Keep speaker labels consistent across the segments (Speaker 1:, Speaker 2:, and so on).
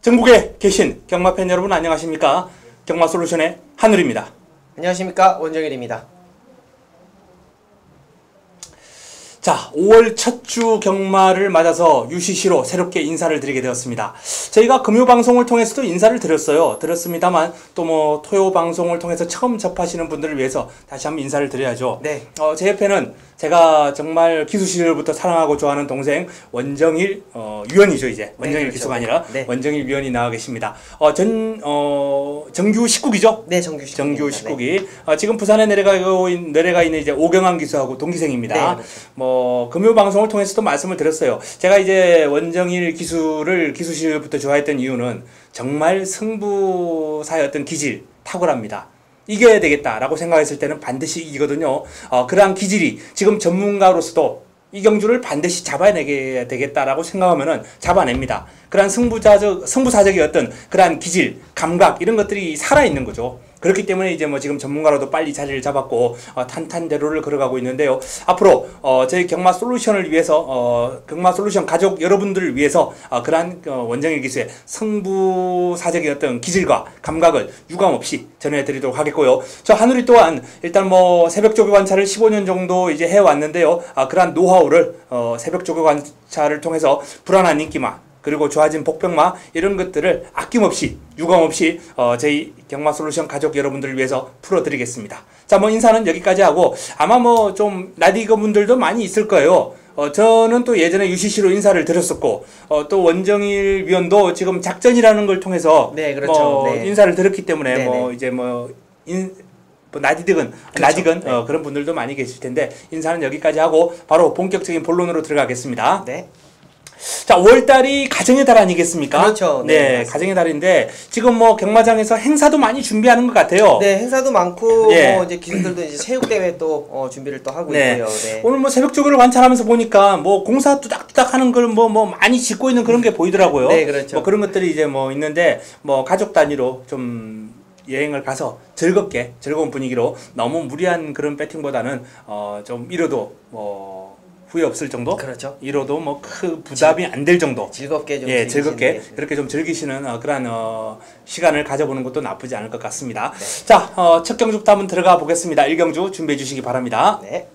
Speaker 1: 전국에 계신 경마팬 여러분 안녕하십니까? 경마솔루션의 한울입니다.
Speaker 2: 안녕하십니까? 원정일입니다.
Speaker 1: 자, 5월 첫 주 경마를 맞아서 UCC로 새롭게 인사를 드리게 되었습니다. 저희가 금요 방송을 통해서도 인사를 드렸습니다만 또 뭐 토요 방송을 통해서 처음 접하시는 분들을 위해서 다시 한번 인사를 드려야죠.
Speaker 2: 네.
Speaker 1: 제 옆에는 제가 정말 기수 시절부터 사랑하고 좋아하는 동생 원정일 위원이죠, 이제. 원정일
Speaker 2: 그렇죠.
Speaker 1: 기수가 아니라
Speaker 2: 네.
Speaker 1: 원정일 위원이 나와 계십니다. 정규 19기죠?
Speaker 2: 네, 정규 19기.
Speaker 1: 정규 19기. 지금 부산에 내려가 있는 이제 오경환 기수하고 동기생입니다.
Speaker 2: 네, 그렇죠.
Speaker 1: 금요 방송을 통해서도 말씀을 드렸어요. 제가 이제 원정일 기수를 기수 시절부터 좋아했던 이유는 정말 승부사의 어떤 기질, 탁월합니다. 이겨야 되겠다라고 생각했을 때는 반드시 이기거든요. 그러한 기질이 지금 전문가로서도 이 경주를 반드시 잡아내게 되겠다라고 생각하면은 잡아냅니다. 그러한 승부사적인 어떤 그러한 기질, 감각 이런 것들이 살아있는 거죠. 그렇기 때문에 이제 뭐 지금 전문가로도 빨리 자리를 잡았고 탄탄대로를 걸어가고 있는데요. 앞으로 저희 경마 솔루션을 위해서 경마 솔루션 가족 여러분들을 위해서 그러한 원정일 기수의 승부사적인 어떤 기질과 감각을 유감없이 전해드리도록 하겠고요. 저 한울이 또한 일단 뭐 새벽 조교 관찰을 15년 정도 이제 해왔는데요. 그러한 노하우를 새벽 조교 관찰을 통해서 불안한 인기마 그리고 좋아진 복병마 이런 것들을 아낌없이 유감없이 저희 경마솔루션 가족 여러분들을 위해서 풀어드리겠습니다. 자, 뭐 인사는 여기까지 하고 아마 뭐 좀 낯익은 분들도 많이 있을 거예요. 저는 또 예전에 UCC로 인사를 드렸었고 또 원정일 위원도 지금 작전이라는 걸 통해서
Speaker 2: 네, 그렇죠. 네.
Speaker 1: 인사를 드렸기 때문에
Speaker 2: 네네.
Speaker 1: 뭐 이제 낯익은
Speaker 2: 네.
Speaker 1: 그런 분들도 많이 계실 텐데 인사는 여기까지 하고 바로 본격적인 본론으로 들어가겠습니다.
Speaker 2: 네.
Speaker 1: 자, 5월달이 가정의 달 아니겠습니까?
Speaker 2: 그렇죠.
Speaker 1: 네, 가정의 달인데 지금 뭐 경마장에서 행사도 많이 준비하는 것 같아요.
Speaker 2: 네, 행사도 많고
Speaker 1: 예.
Speaker 2: 뭐 이제 기수들도 이제 체육대회 또 준비를 또 하고
Speaker 1: 네.
Speaker 2: 있고요. 네.
Speaker 1: 오늘 뭐 새벽 조교를 관찰하면서 보니까 뭐 공사 뚜닥뚜닥 하는 걸 뭐 많이 짓고 있는 그런 게 보이더라고요.
Speaker 2: 네, 그렇죠.
Speaker 1: 뭐 그런 것들이 이제 뭐 있는데 뭐 가족 단위로 좀 여행을 가서 즐거운 분위기로 너무 무리한 그런 배팅보다는 좀 이뤄도 뭐 후회 없을 정도?
Speaker 2: 그렇죠.
Speaker 1: 이뤄도 뭐 큰 부담이 안 될 정도.
Speaker 2: 즐겁게 좀
Speaker 1: 즐겁게
Speaker 2: 즐기시는
Speaker 1: 그렇게 좀 즐기시는 그러한 시간을 가져보는 것도 나쁘지 않을 것 같습니다.
Speaker 2: 네.
Speaker 1: 자, 첫 경주부터 한번 들어가 보겠습니다. 1경주 준비해 주시기 바랍니다.
Speaker 2: 네.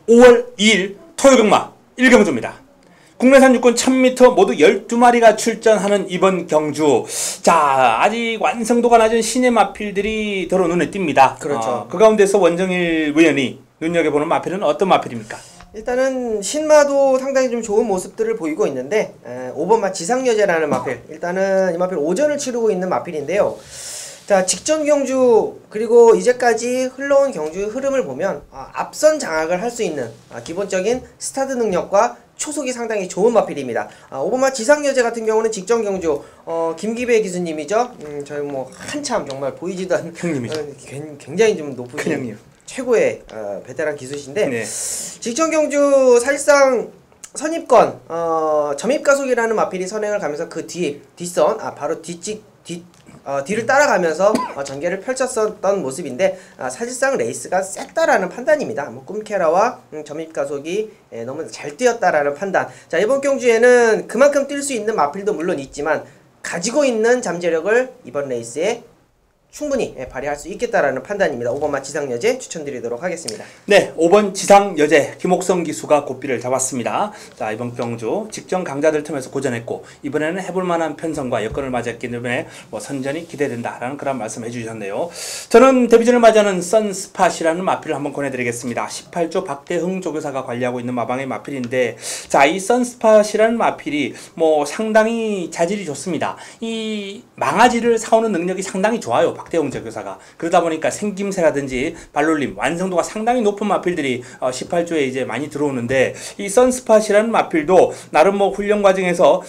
Speaker 1: 5월 2일 토요경마 1경주입니다. 국내산 육군 1000m 모두 12마리가 출전하는 이번 경주. 자, 아직 완성도가 낮은 신의 마필들이 더러 눈에 띕니다.
Speaker 2: 그렇죠.
Speaker 1: 그 가운데서 원정일 위원이 눈여겨보는 마필은 어떤 마필입니까?
Speaker 2: 일단은 신마도 상당히 좀 좋은 모습들을 보이고 있는데 5번마 지상여제라는 마필. 일단은 이 마필 오전을 치르고 있는 마필인데요. 자, 직전 경주 그리고 이제까지 흘러온 경주의 흐름을 보면 앞선 장악을 할 수 있는 기본적인 스타트 능력과 초속이 상당히 좋은 마필입니다. 5번마 지상여제 같은 경우는 직전 경주 김기배 기수님이죠. 저희 뭐 한참 정말 보이지도 않는
Speaker 1: 형님이죠.
Speaker 2: 굉장히 좀 높으신
Speaker 1: 큰 형님.
Speaker 2: 최고의 베테랑 기수신데
Speaker 1: 네.
Speaker 2: 직전 경주 사실상 선입권 점입가속이라는 마필이 선행을 가면서 그 뒷선 바로 뒤를 따라가면서 전개를 펼쳤었던 모습인데 사실상 레이스가 셌다라는 판단입니다. 뭐 꿈케라와 점입가속이 너무 잘 뛰었다라는 판단. 자, 이번 경주에는 그만큼 뛸 수 있는 마필도 물론 있지만 가지고 있는 잠재력을 이번 레이스에 충분히 발휘할 수 있겠다라는 판단입니다. 5번마 지상여제 추천드리도록 하겠습니다.
Speaker 1: 네, 5번 지상여제 김옥성 기수가 고삐를 잡았습니다. 자, 이번 경주 직전 강자들 틈에서 고전했고 이번에는 해볼만한 편성과 여건을 맞았기 때문에 뭐 선전이 기대된다라는 그런 말씀 해주셨네요. 저는 데뷔전을 맞이하는 선스팟이라는 마필을 한번 권해드리겠습니다. 18조 박대흥 조교사가 관리하고 있는 마방의 마필인데, 자, 이 선스팟이라는 마필이 뭐 상당히 자질이 좋습니다. 이 망아지를 사오는 능력이 상당히 좋아요. 박대웅 조교사가. 그러다 보니까 생김새라든지 발놀림, 완성도가 상당히 높은 마필들이 18조에 이제 많이 들어오는데, 이 선스팟이라는 마필도 나름 뭐 훈련 과정에서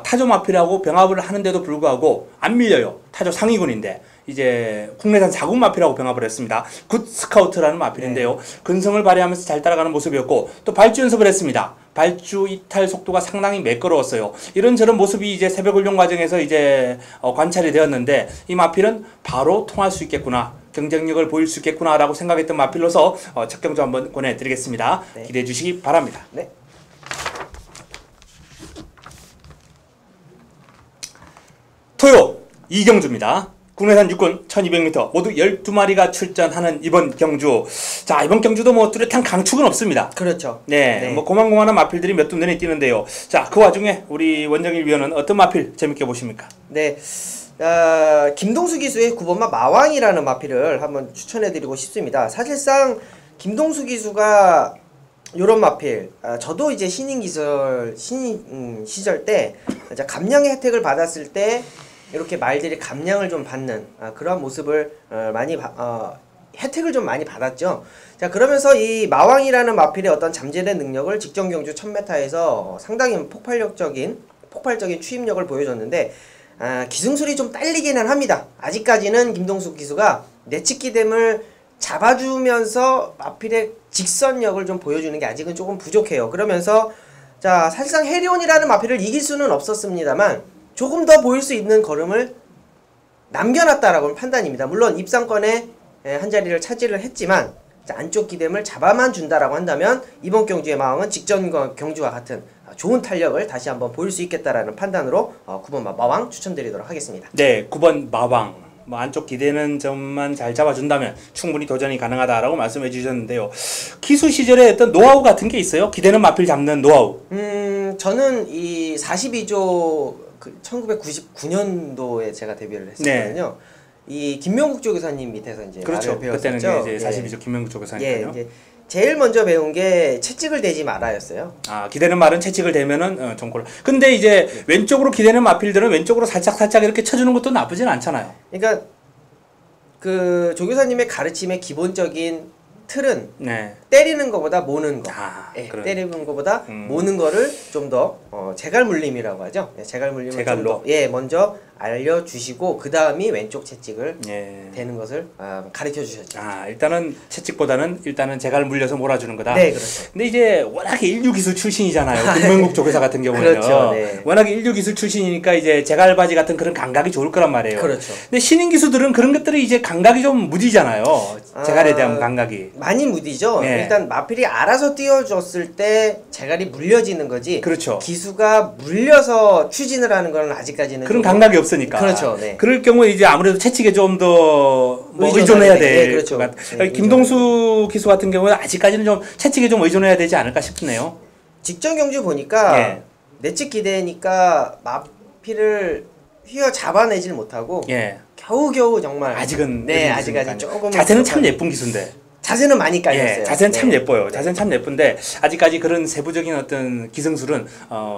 Speaker 1: 타조 마필하고 병합을 하는데도 불구하고 안 밀려요. 타조 상위군인데 이제 국내산 자국 마필하고 병합을 했습니다. 굿 스카우트라는 마필인데요. 근성을 발휘하면서 잘 따라가는 모습이었고 또 발주 연습을 했습니다. 발주 이탈 속도가 상당히 매끄러웠어요. 이런저런 모습이 이제 새벽 훈련 과정에서 이제 관찰이 되었는데 이 마필은 바로 통할 수 있겠구나. 경쟁력을 보일 수 있겠구나라고 생각했던 마필로서 첫 경주 한번 권해드리겠습니다.
Speaker 2: 네.
Speaker 1: 기대해 주시기 바랍니다.
Speaker 2: 네.
Speaker 1: 토요 2경주입니다. 국내산 육군 1200m 모두 12마리가 출전하는 이번 경주. 자, 이번 경주도 뭐 뚜렷한 강축은 없습니다.
Speaker 2: 그렇죠.
Speaker 1: 네,
Speaker 2: 네.
Speaker 1: 뭐 고만고만한 마필들이 몇 두 눈에 띄는데요. 자, 그 와중에 우리 원정일 위원은 어떤 마필 재밌게 보십니까?
Speaker 2: 네. 김동수 기수의 9번마 마왕이라는 마필을 한번 추천해드리고 싶습니다. 사실상 김동수 기수가 요런 마필, 저도 이제 신인 시절 때 감량의 혜택을 받았을 때 이렇게 말들이 감량을 좀 받는 그런 모습을 혜택을 좀 많이 받았죠. 자, 그러면서 이 마왕이라는 마필의 어떤 잠재된 능력을 직전 경주 1000m에서 상당히 폭발적인 추임력을 보여줬는데 기승술이 좀 딸리기는 합니다. 아직까지는 김동수 기수가 내치기댐을 잡아주면서 마필의 직선력을 좀 보여주는 게 아직은 조금 부족해요. 그러면서 자, 사실상 해리온이라는 마필을 이길 수는 없었습니다만 조금 더 보일 수 있는 걸음을 남겨놨다라고 판단입니다. 물론 입상권에 한 자리를 차지를 했지만 안쪽 기댐을 잡아만 준다라고 한다면 이번 경주의 마왕은 직전 경주와 같은 좋은 탄력을 다시 한번 보일 수 있겠다라는 판단으로 9번 마왕 추천드리도록 하겠습니다.
Speaker 1: 네, 9번 마왕. 뭐 안쪽 기대는 점만 잘 잡아준다면 충분히 도전이 가능하다라고 말씀해 주셨는데요. 기수 시절에 어떤 노하우 같은 게 있어요? 기대는 마필 잡는 노하우.
Speaker 2: 저는 이 42조 1999년도에 제가 데뷔를 했었거든요. 네. 이 김명국 조교사님 밑에서 이제
Speaker 1: 그렇죠. 그때는 이제 42조 김명국 조교사니까요.
Speaker 2: 이제 제일 먼저 배운 게 채찍을 대지 말아였어요.
Speaker 1: 기대는 말은 채찍을 대면은 좀 곤란. 근데 이제 왼쪽으로 기대는 마필들은 왼쪽으로 살짝 이렇게 쳐주는 것도 나쁘진 않잖아요.
Speaker 2: 그러니까 그 조교사님의 가르침의 기본적인 틀은 때리는 것보다 모는 거. 때리는 것보다 모는 거를 좀 더 제갈물림이라고 하죠. 제갈물림을
Speaker 1: 제갈로.
Speaker 2: 먼저 알려주시고 그 다음이 왼쪽 채찍을 대는 것을 가르쳐 주셨죠.
Speaker 1: 일단은 채찍보다는 일단은 제갈 물려서 몰아주는 거다.
Speaker 2: 네, 그렇죠.
Speaker 1: 근데 이제 워낙에 인류기술 출신이잖아요. 김명국 조교사 같은 경우는요.
Speaker 2: 그렇죠. 네.
Speaker 1: 워낙에 인류기술 출신이니까 이제 제갈바지 같은 그런 감각이 좋을 거란 말이에요.
Speaker 2: 그렇죠.
Speaker 1: 근데 신인 기수들은 그런 것들이 이제 감각이 좀 무디잖아요. 제갈에 대한 감각이.
Speaker 2: 많이 무디죠. 일단 마필이 알아서 띄워줬을 때 제갈이 물려지는 거지.
Speaker 1: 그렇죠.
Speaker 2: 기수가 물려서 추진을 하는 건 아직까지는
Speaker 1: 그런 감각이 없으니까.
Speaker 2: 그렇죠. 네.
Speaker 1: 그럴 경우에 이제 아무래도 채찍에 좀 더 의존해야 될
Speaker 2: 그렇죠.
Speaker 1: 것 같아요. 김동수 기수 같은 경우는 아직까지는 좀 채찍에 좀 의존해야 되지 않을까 싶네요.
Speaker 2: 직전 경주 보니까 내측 기대니까 마필을 휘어 잡아내질 못하고 겨우겨우 정말
Speaker 1: 아직은
Speaker 2: 아직까지 조금
Speaker 1: 자세는 참 예쁜 기수인데.
Speaker 2: 자세는 많이 깔렸어요.
Speaker 1: 자세는 참 예뻐요. 자세는 참 예쁜데 아직까지 그런 세부적인 어떤 기승술은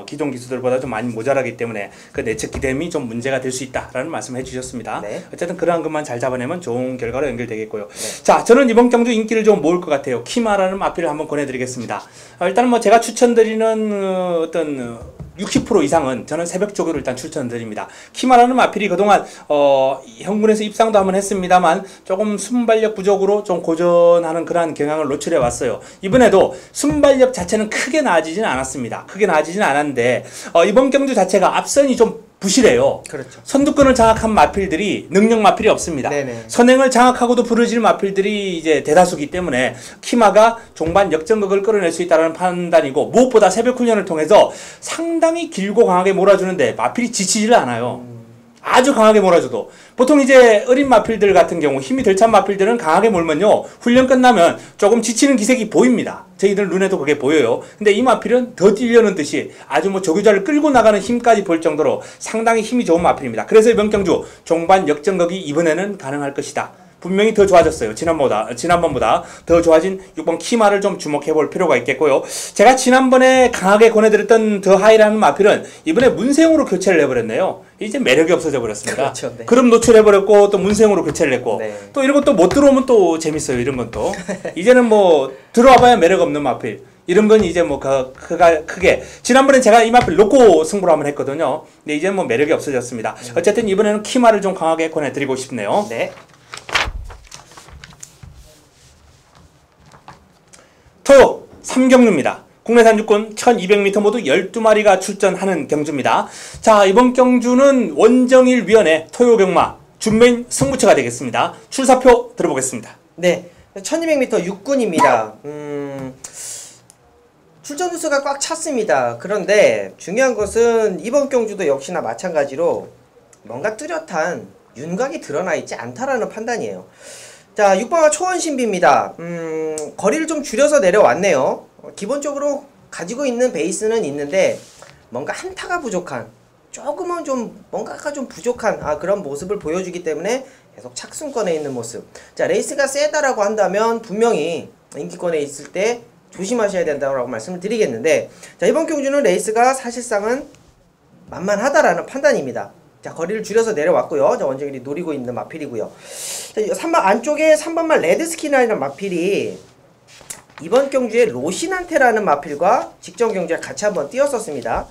Speaker 1: 기존 기수들보다 좀 많이 모자라기 때문에 그 내측 기댐이 좀 문제가 될 수 있다라는 말씀을 해주셨습니다. 어쨌든 그러한 것만 잘 잡아내면 좋은 결과로 연결되겠고요. 자, 저는 이번 경주 인기를 좀 모을 것 같아요. 키마라는 마필을 한번 권해드리겠습니다. 일단은 뭐 제가 추천드리는 어떤 60% 이상은 저는 새벽 조교를 일단 추천드립니다. 키마라는 마필이 그동안 현군에서 입상도 한번 했습니다만 조금 순발력 부족으로 좀 고전하는 그러한 경향을 노출해 왔어요. 이번에도 순발력 자체는 크게 나아지지는 않았습니다. 크게 나아지지는 않았는데 이번 경주 자체가 앞선이 좀 부실해요.
Speaker 2: 그렇죠.
Speaker 1: 선두권을 장악한 마필들이 능력 마필이 없습니다. 선행을 장악하고도 부르질 마필들이 이제 대다수기 때문에 키마가 종반 역전극을 끌어낼 수 있다는 판단이고 무엇보다 새벽 훈련을 통해서 상당히 길고 강하게 몰아주는데 마필이 지치지를 않아요. 아주 강하게 몰아줘도 보통 이제 어린 마필들 같은 경우 힘이 덜 찬 마필들은 강하게 몰면요 훈련 끝나면 조금 지치는 기색이 보입니다. 저희들 눈에도 그게 보여요. 근데 이 마필은 더 뛰려는 듯이 아주 뭐 조교자를 끌고 나가는 힘까지 볼 정도로 상당히 힘이 좋은 마필입니다. 그래서 이번 경주 종반 역전극이 이번에는 가능할 것이다. 분명히 더 좋아졌어요. 지난번보다 더 좋아진 6번 키마를 좀 주목해 볼 필요가 있겠고요. 제가 지난번에 강하게 권해드렸던 더 하이라는 마필은 이번에 문세용으로 교체를 해버렸네요. 이제 매력이 없어져 버렸습니다.
Speaker 2: 그렇죠, 네.
Speaker 1: 그럼 노출해버렸고 또 문세용으로 교체를 했고 또 이런 것도 못 들어오면 또 재밌어요. 이런 건 또 이제는 뭐 들어와봐야 매력 없는 마필. 이런 건 이제 뭐 크게 지난번엔 제가 이 마필 놓고 승부를 한번 했거든요. 근데 이제는 뭐 매력이 없어졌습니다. 어쨌든 이번에는 키마를 좀 강하게 권해드리고 싶네요.
Speaker 2: 네.
Speaker 1: 토요 3경주입니다. 국내산 육군 1200m 모두 12마리가 출전하는 경주입니다. 자, 이번 경주는 원정일 위원회 토요경마 준메인 승부처가 되겠습니다. 출사표 들어보겠습니다.
Speaker 2: 네. 1200m 육군입니다. 출전 수가 꽉 찼습니다. 그런데 중요한 것은 이번 경주도 역시나 마찬가지로 뭔가 뚜렷한 윤곽이 드러나 있지 않다라는 판단이에요. 자, 6번화 초원신비입니다. 거리를 좀 줄여서 내려왔네요. 기본적으로 가지고 있는 베이스는 있는데 뭔가 한타가 부족한, 조금은 좀 뭔가가 좀 부족한 그런 모습을 보여주기 때문에 계속 착순권에 있는 모습. 자, 레이스가 세다라고 한다면 분명히 인기권에 있을 때 조심하셔야 된다고 말씀을 드리겠는데, 자, 이번 경주는 레이스가 사실상은 만만하다라는 판단입니다. 자, 거리를 줄여서 내려왔고요. 자, 원정일이 노리고 있는 마필이고요. 자, 3번 안쪽에 3번만 레드스킨이라는 마필이 이번 경주에 로시난테라는 마필과 직전 경주에 같이 한번 뛰었었습니다.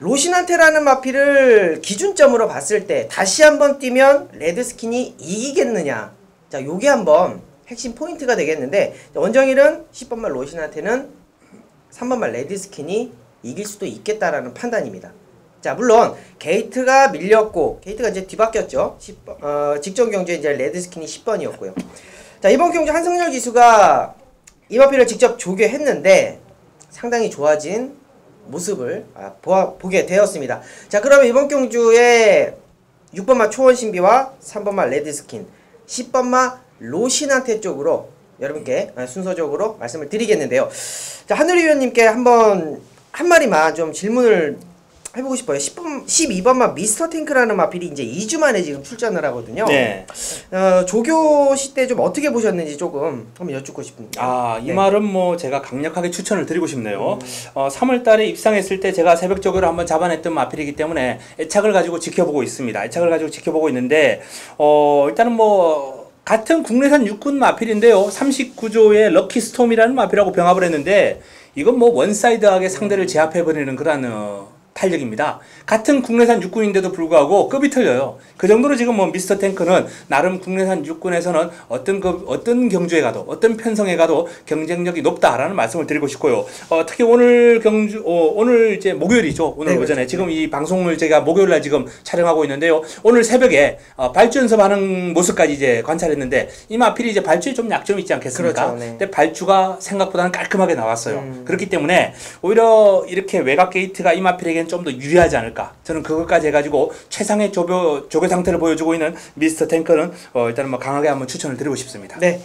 Speaker 2: 로시난테라는 마필을 기준점으로 봤을 때 다시 한번 뛰면 레드스킨이 이기겠느냐. 자, 요게 한번 핵심 포인트가 되겠는데, 원정일은 10번말 로시난테는 3번말 레드스킨이 이길 수도 있겠다라는 판단입니다. 자, 물론 게이트가 밀렸고 게이트가 이제 뒤바뀌었죠. 직전 경주에 이제 레드스킨이 10번이었고요. 자, 이번 경주 한승열 기수가 이 마필을 직접 조교했는데 상당히 좋아진 모습을 보게 되었습니다. 자, 그러면 이번 경주에 6번마 초원신비와 3번마 레드스킨, 10번마 로신한테 쪽으로 여러분께 순서적으로 말씀을 드리겠는데요. 자, 하늘이 위원님께 한 마리만 좀 질문을 해보고 싶어요. 12번마 미스터 탱크라는 마필이 이제 2주 만에 지금 출전을 하거든요.
Speaker 1: 네.
Speaker 2: 조교 시때 좀 어떻게 보셨는지 조금 한번 여쭙고 싶습니다.
Speaker 1: 이 말은 뭐 제가 강력하게 추천을 드리고 싶네요. 3월 달에 입상했을 때 제가 새벽 조교를 한번 잡아냈던 마필이기 때문에 애착을 가지고 지켜보고 있습니다. 애착을 가지고 지켜보고 있는데, 일단은 뭐, 같은 국내산 육군 마필인데요. 39조의 럭키스톰이라는 마필하고 병합을 했는데, 이건 뭐 원사이드하게 상대를 제압해버리는 그런, 탄력입니다. 같은 국내산 육군인데도 불구하고 급이 틀려요. 그 정도로 지금 뭐 미스터 탱크는 나름 국내산 육군에서는 어떤 경주에 가도 어떤 편성에 가도 경쟁력이 높다라는 말씀을 드리고 싶고요. 특히 오늘 오늘 이제 목요일이죠. 오늘 오전에 그렇죠. 지금 이 방송을 제가 목요일 날 지금 촬영하고 있는데요. 오늘 새벽에 발주 연습하는 모습까지 이제 관찰했는데 이 마필이 이제 발주에 좀 약점이 있지 않겠습니까?
Speaker 2: 그렇죠, 네.
Speaker 1: 근데 발주가 생각보다는 깔끔하게 나왔어요. 그렇기 때문에 오히려 이렇게 외곽 게이트가 이 마필에게 좀 더 유리하지 않을까. 저는 그것까지 해가지고 최상의 조교 상태를 보여주고 있는 미스터 탱크는 일단은 뭐 강하게 한번 추천을 드리고 싶습니다.
Speaker 2: 네.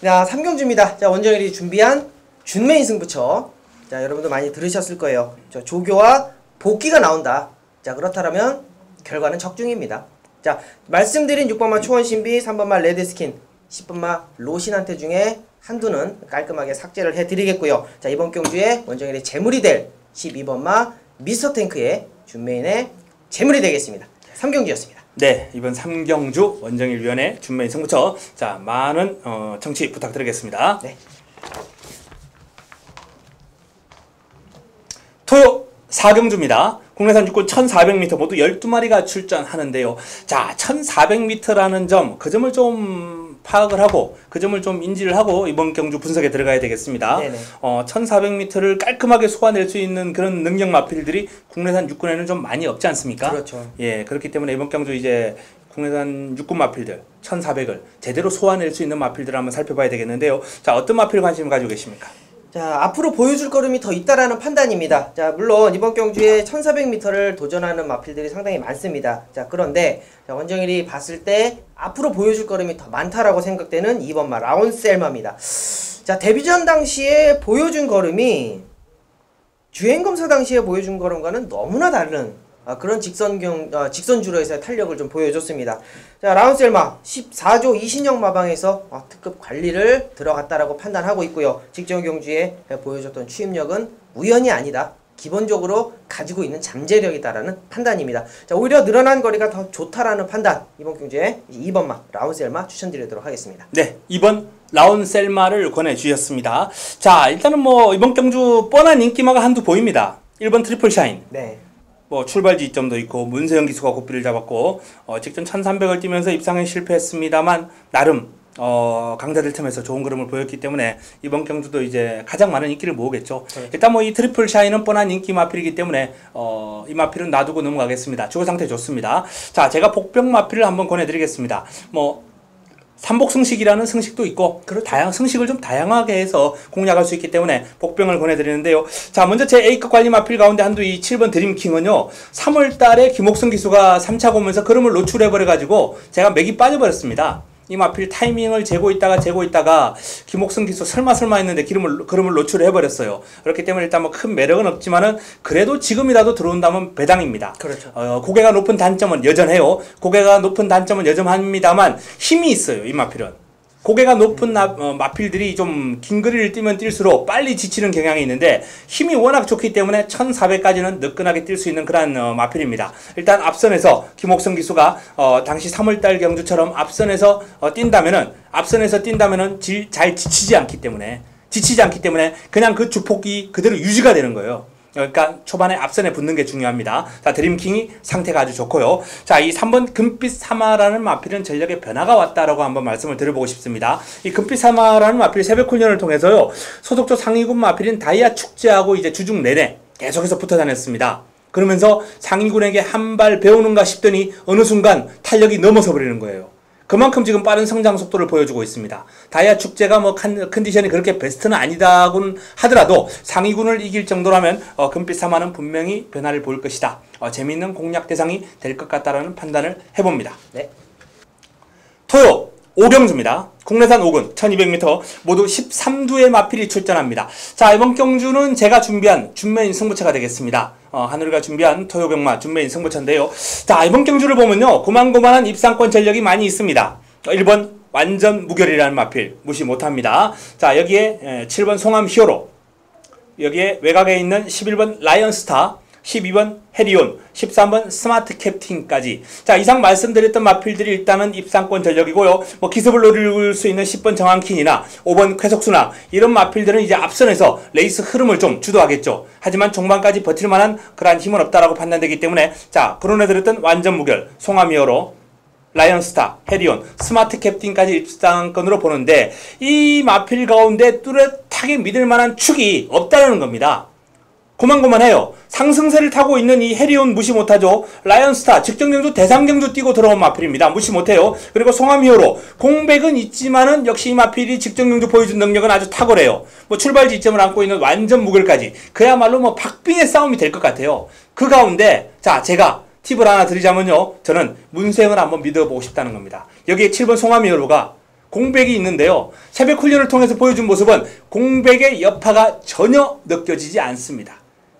Speaker 2: 자, 3경주입니다. 자, 원정일이 준비한 준메인 승부처. 자, 여러분도 많이 들으셨을 거예요. 저 조교와 복귀가 나온다. 자, 그렇다면 결과는 적중입니다. 자, 말씀드린 6번마 초원신비, 3번마 레드스킨, 10번마 로신한테 중에 한두는 깔끔하게 삭제를 해드리겠고요. 자, 이번 경주에 원정일의 재물이 될 12번마 미스터 탱크의 준메인의 재물이 되겠습니다. 3경주였습니다.
Speaker 1: 네, 이번 3경주 원정일 위원회 준메인 승부처. 자, 많은 청취 부탁드리겠습니다.
Speaker 2: 네.
Speaker 1: 토요 4경주입니다. 국내산 육군 1400m 모두 12마리가 출전하는데요. 자, 1400m라는 점, 그 점을 좀 파악을 하고 그 점을 좀 인지를 하고 이번 경주 분석에 들어가야 되겠습니다. 1400m를 깔끔하게 소화낼 수 있는 그런 능력 마필들이 국내산 육군에는 좀 많이 없지 않습니까?
Speaker 2: 그렇죠.
Speaker 1: 예, 그렇기 때문에 이번 경주 이제 국내산 육군 마필들 1400을 제대로 소화낼 수 있는 마필들을 한번 살펴봐야 되겠는데요. 자, 어떤 마필 관심을 가지고 계십니까?
Speaker 2: 자, 앞으로 보여줄 걸음이 더 있다라는 판단입니다. 자, 물론 이번 경주에 1400m를 도전하는 마필들이 상당히 많습니다. 자, 그런데 자, 원정일이 봤을 때 앞으로 보여줄 걸음이 더 많다라고 생각되는 2번마 라온셀마입니다. 자, 데뷔전 당시에 보여준 걸음이 주행검사 당시에 보여준 걸음과는 너무나 다른 그런 직선주로에서의 탄력을 좀 보여줬습니다. 자, 라운셀마 14조 이신영 마방에서 특급 관리를 들어갔다라고 판단하고 있고요. 직전 경주에 보여줬던 추임력은 우연이 아니다. 기본적으로 가지고 있는 잠재력이다라는 판단입니다. 자, 오히려 늘어난 거리가 더 좋다라는 판단. 이번 경주에 2번마 라운셀마 추천드리도록 하겠습니다.
Speaker 1: 네, 2번 라운셀마를 권해주셨습니다. 자, 일단은 뭐 이번 경주 뻔한 인기마가 한두 보입니다. 1번 트리플 샤인.
Speaker 2: 네.
Speaker 1: 뭐 출발 지점도 있고 문세영 기수가 고삐를 잡았고 직전 1300을 뛰면서 입상에 실패했습니다만 나름 강자들 틈에서 좋은 그림을 보였기 때문에 이번 경주도 이제 가장 많은 인기를 모으겠죠.
Speaker 2: 그렇죠.
Speaker 1: 일단 뭐 이 트리플 샤인은 뻔한 인기 마필이기 때문에 이 마필은 놔두고 넘어가겠습니다. 주거 상태 좋습니다. 자, 제가 복병 마필을 한번 권해드리겠습니다. 뭐 삼복 승식이라는 승식도 있고
Speaker 2: 그렇죠.
Speaker 1: 승식을 좀 다양하게 해서 공략할 수 있기 때문에 복병을 권해드리는데요. 자, 먼저 제 A급 관리 마필 가운데 한두 이 7번 드림킹은요 3월달에 김옥승 기수가 3차 오면서 그름을 노출해버려가지고 제가 맥이 빠져버렸습니다. 이 마필 타이밍을 재고 있다가 김옥승 기수 설마 했는데 그름을 노출해버렸어요. 그렇기 때문에 일단 뭐 큰 매력은 없지만은 그래도 지금이라도 들어온다면 배당입니다.
Speaker 2: 그렇죠.
Speaker 1: 고개가 높은 단점은 여전해요. 고개가 높은 단점은 여전합니다만 힘이 있어요. 이 마필은. 고개가 높은 마필들이 좀 긴 거리를 뛰면 뛸수록 빨리 지치는 경향이 있는데 힘이 워낙 좋기 때문에 1400까지는 느끈하게 뛸 수 있는 그런 마필입니다. 일단 앞선에서 김옥성 기수가 당시 3월달 경주처럼 앞선에서 뛴다면은 잘 지치지 않기 때문에 그냥 그 주폭이 그대로 유지가 되는 거예요. 그러니까 초반에 앞선에 붙는 게 중요합니다. 자, 드림킹이 상태가 아주 좋고요. 자, 이 3번 금빛 사마라는 마필은 전력에 변화가 왔다라고 한번 말씀을 드려보고 싶습니다. 이 금빛 사마라는 마필 새벽 훈련을 통해서요. 소속조 상위군 마필인 다이아 축제하고 이제 주중 내내 계속해서 붙어 다녔습니다. 그러면서 상위군에게 한 발 배우는가 싶더니 어느 순간 탄력이 넘어서 버리는 거예요. 그만큼 지금 빠른 성장 속도를 보여주고 있습니다. 다이아 축제가 뭐 컨디션이 그렇게 베스트는 아니다곤 하더라도 상위군을 이길 정도라면 금빛 사마는 분명히 변화를 보일 것이다. 재미있는 공략 대상이 될 것 같다라는 판단을 해봅니다.
Speaker 2: 네.
Speaker 1: 토요 5경주입니다. 국내산 5군 1200m 모두 13두의 마필이 출전합니다. 자, 이번 경주는 제가 준비한 준매인 승부처가 되겠습니다. 하늘이가 준비한 토요병마 준매인 승부처인데요. 자, 이번 경주를 보면요. 고만고만한 입상권 전력이 많이 있습니다. 1번 완전 무결이라는 마필 무시 못합니다. 자, 여기에 7번 송암 히어로, 여기에 외곽에 있는 11번 라이언스타, 12번 해리온, 13번 스마트 캡틴까지. 자, 이상 말씀드렸던 마필들이 일단은 입상권 전력이고요. 뭐 기습을 노릴 수 있는 10번 정한킨이나 5번 쾌속수나 이런 마필들은 이제 앞선에서 레이스 흐름을 좀 주도하겠죠. 하지만 종반까지 버틸 만한 그러한 힘은 없다라고 판단되기 때문에 자, 거론해드렸던 완전 무결, 송아미어로, 라이언스타, 해리온, 스마트 캡틴까지 입상권으로 보는데 이 마필 가운데 뚜렷하게 믿을 만한 축이 없다는 겁니다. 고만고만해요. 상승세를 타고 있는 이 해리온 무시 못하죠. 라이언스타 직전경주 대상경주 뛰고 들어온 마필입니다. 무시 못해요. 그리고 송암히어로 공백은 있지만은 역시 이 마필이 직전경주 보여준 능력은 아주 탁월해요. 뭐 출발 지점을 안고 있는 완전 무결까지 그야말로 뭐 박빙의 싸움이 될 것 같아요. 그 가운데 자, 제가 팁을 하나 드리자면요. 저는 문세영을 한번 믿어보고 싶다는 겁니다. 여기에 7번 송암히어로가 공백이 있는데요. 새벽 훈련을 통해서 보여준 모습은 공백의 여파가 전혀 느껴지지 않습니다.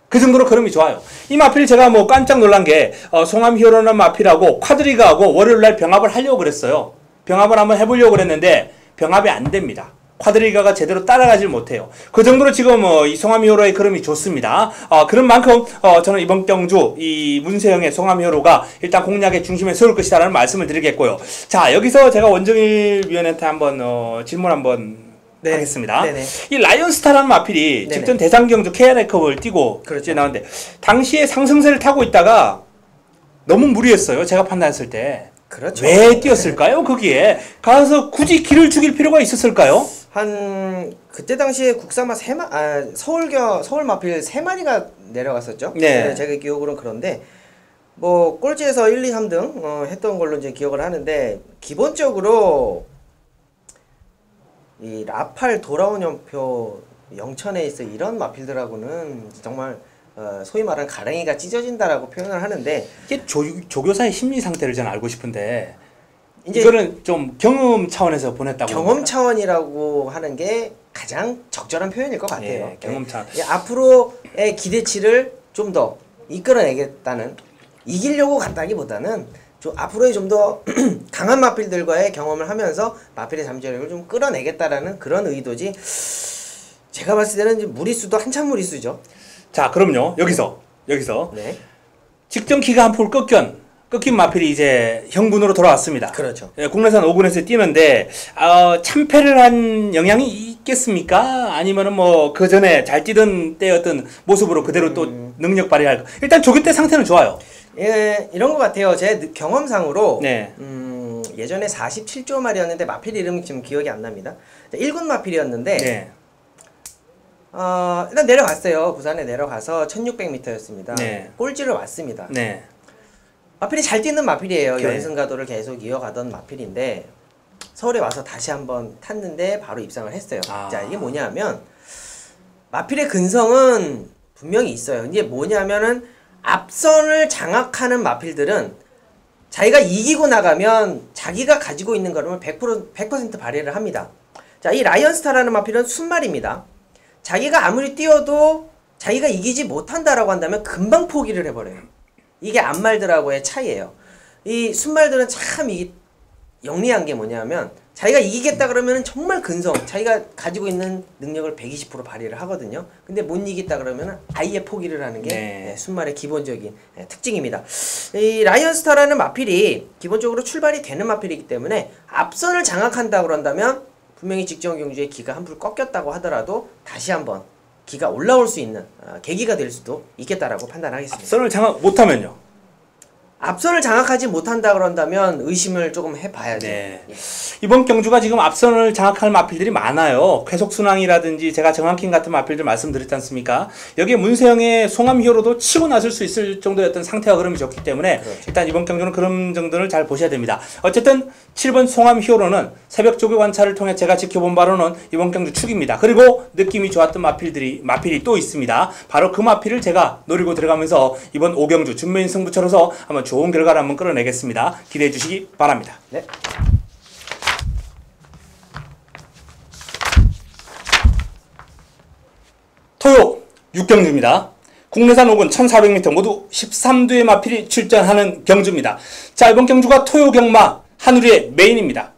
Speaker 1: 그 정도로 걸음이 좋아요. 이 마필 제가 뭐 깜짝 놀란 게 송암 히어로는 마필하고 쿼드리가하고 월요일날 병합을 하려고 그랬어요. 병합을 한번 해보려고 그랬는데 병합이 안 됩니다. 쿼드리가가 제대로 따라가질 못해요. 그 정도로 지금 이 송암 히어로의 걸음이 좋습니다. 그런 만큼 저는 이번 경주 이 문세영의 송암 히어로가 일단 공략의 중심에 서울 것이다라는 말씀을 드리겠고요. 자, 여기서 제가 원정일 위원한테 한번 질문 한번
Speaker 2: 네.
Speaker 1: 하겠습니다.
Speaker 2: 네네.
Speaker 1: 이 라이언스타라는 마필이
Speaker 2: 네네.
Speaker 1: 직전 대상경주 KR컵을 뛰고
Speaker 2: 그렇죠.
Speaker 1: 나왔는데 당시에 상승세를 타고 있다가 너무 무리했어요. 제가 판단했을 때.
Speaker 2: 그렇죠.
Speaker 1: 왜 뛰었을까요? 거기에 가서 굳이 길을 죽일 필요가 있었을까요?
Speaker 2: 그때 당시에 국사마 서울 마필 3마리가 내려갔었죠.
Speaker 1: 네.
Speaker 2: 제가 기억으로는 그런데 뭐 꼴찌에서 1, 2, 3등 했던 걸로 이제 기억을 하는데 기본적으로 이 라팔 돌아온 연표 영천에 있어 이런 마필들하고는 정말 소위 말하는 가랭이가 찢어진다라고 표현을 하는데
Speaker 1: 이게 조교사의 심리 상태를 저는 알고 싶은데
Speaker 2: 이제
Speaker 1: 이거는 좀 경험 차원에서 보냈다고
Speaker 2: 경험 차원이라고 하는 게 가장 적절한 표현일 것 같아요.
Speaker 1: 예, 경험 차원.
Speaker 2: 앞으로의 기대치를 좀 더 이끌어내겠다는 이기려고 간다기보다는 좀 앞으로의 좀 더 강한 마필들과의 경험을 하면서 마필의 잠재력을 좀 끌어내겠다라는 그런 의도지. 제가 봤을 때는 이제 무리수도 한참 무리수죠.
Speaker 1: 자, 그럼요. 여기서
Speaker 2: 네.
Speaker 1: 직전 기가 한 풀 꺾인 마필이 이제 형군으로 돌아왔습니다.
Speaker 2: 그렇죠.
Speaker 1: 예, 국내산 5군에서 뛰는데 참패를 한 영향이 있겠습니까? 아니면은 뭐 그 전에 잘 뛰던 때였던 모습으로 그대로 또 능력 발휘할 일단 조기 때 상태는 좋아요.
Speaker 2: 예, 이런 것 같아요. 제 경험상으로
Speaker 1: 네.
Speaker 2: 예전에 47조 말이었는데 마필 이름이 지금 기억이 안 납니다. 1군 마필이었는데
Speaker 1: 네.
Speaker 2: 일단 내려갔어요. 부산에 내려가서 1600m였습니다.
Speaker 1: 네.
Speaker 2: 꼴찌를 왔습니다.
Speaker 1: 네.
Speaker 2: 마필이 잘 뛰는 마필이에요.
Speaker 1: 네.
Speaker 2: 연승가도를 계속 이어가던 마필인데 서울에 와서 다시 한번 탔는데 바로 입상을 했어요. 자, 이게 뭐냐면 마필의 근성은 분명히 있어요. 이게 뭐냐면은 앞선을 장악하는 마필들은 자기가 이기고 나가면 자기가 가지고 있는 걸음을 100% 발휘를 합니다. 자, 이 라이언스타라는 마필은 순말입니다. 자기가 아무리 뛰어도 자기가 이기지 못한다라고 한다면 금방 포기를 해버려요. 이게 암말들하고의 차이예요. 이 순말들은 참 이게 영리한 게 뭐냐면 자기가 이기겠다 그러면 정말 근성, 자기가 가지고 있는 능력을 120% 발휘를 하거든요. 근데 못 이기겠다 그러면 아예 포기를 하는 게 순말의 기본적인 특징입니다. 이 라이언스타라는 마필이 기본적으로 출발이 되는 마필이기 때문에 앞선을 장악한다 그런다면 분명히 직전 경주에 기가 한풀 꺾였다고 하더라도 다시 한번 기가 올라올 수 있는 계기가 될 수도 있겠다라고 판단하겠습니다.
Speaker 1: 앞선을 장악 못하면요?
Speaker 2: 앞선을 장악하지 못한다 그런다면 의심을 조금 해봐야죠.
Speaker 1: 네. 이번 경주가 지금 앞선을 장악할 마필들이 많아요. 쾌속순항이라든지 제가 정한킹 같은 마필들 말씀드렸지 않습니까? 여기에 문세영의 송암히어로도 치고 나설 수 있을 정도의 어떤 상태와 흐름이 좋기 때문에 그렇죠. 일단 이번 경주는 그런 정도를 잘 보셔야 됩니다. 어쨌든 7번 송암히어로는 새벽 조교 관찰을 통해 제가 지켜본 바로는 이번 경주 축입니다. 그리고 느낌이 좋았던 마필이 또 있습니다. 바로 그 마필을 제가 노리고 들어가면서 이번 5경주 준메인 승부처로서 한번 좋은 결과를 한번 끌어내겠습니다. 기대해 주시기 바랍니다.
Speaker 2: 네.
Speaker 1: 토요 6경주입니다. 국내산 5군 1400m 모두 13두의 마필이 출전하는 경주입니다. 자, 이번 경주가 토요 경마 한우리의 메인입니다.